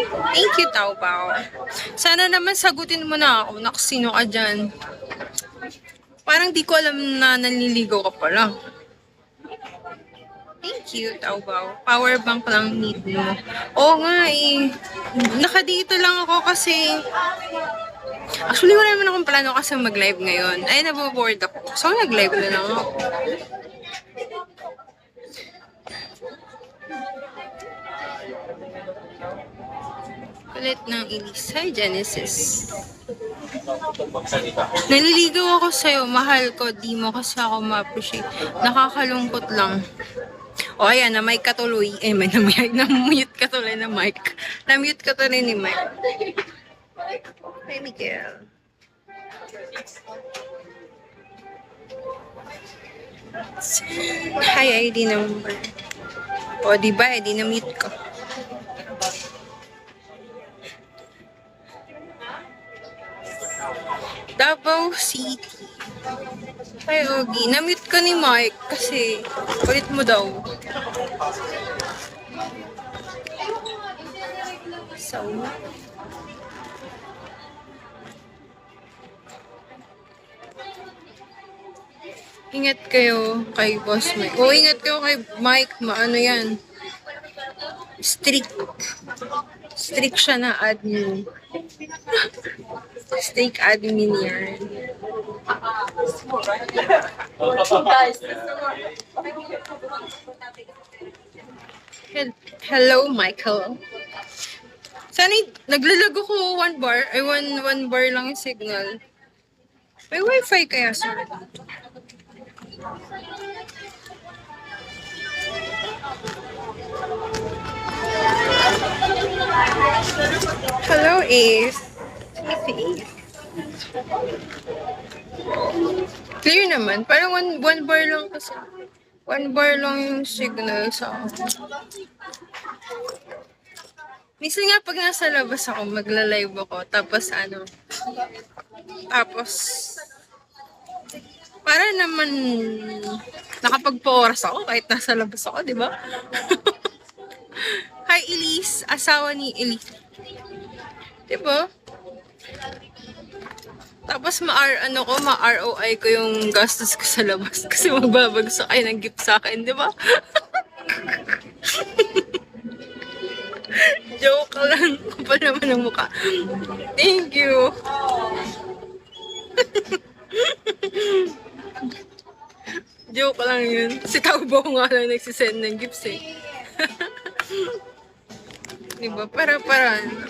Thank you, Taobao. Sana naman sagutin mo na ako. Naksino ka dyan. Parang di ko alam na nanliligaw ka pala. Thank you, Taobao. Power bank lang need mo. Oo nga eh. Nakadito lang ako kasi... Actually, wala naman akong plano kasi mag-live ngayon. Ay, naboboard ako. So, nag-live na lang ako. Kulit ng Elise. Hi, Genesis. Naliligaw ako sa'yo. Mahal ko. Di mo kasi ako ma-appreciate. Nakakalungkot lang. O, ayan, na mic ka tuloy. Eh, may na-mute ka tuloy na mic. Na-mute ka tuloy ni Mike. Hi, Miguel. Hi, ID number. O, diba? ID na-mute ko. Davao City. Ay, Ogie. Na-mute ka ni Mike kasi ulit mo daw. So, ingat kayo kay Boss Mike. O, ingat kayo kay Mike. Maano yan? Strict. Strict siya na admin. Strict admin yan. Hello, Michael. Sana naglalag ako one bar. Ay, one bar lang yung signal. May wifi kaya sir? Hello, Ace. Si Ace. Clear naman. Parang one bar lang kasi. One bar lang yung signal sa akin. Minsan nga pag nasa labas ako, magla-live ako. Tapos para naman nakapagpa-oras ako kahit nasa labas ako, di ba? Hi, Elise. Asawa ni Elise. Di ba? Tapos ma-ROI ko yung gastos ko sa labas kasi magbabagsak kayo ng gift sa akin, di ba? Joke lang. Kapal naman ang mukha. Thank you. Joke lang yun. Si Taubo nga lang nagsisend ng gifts eh. Diba? Para-paraan.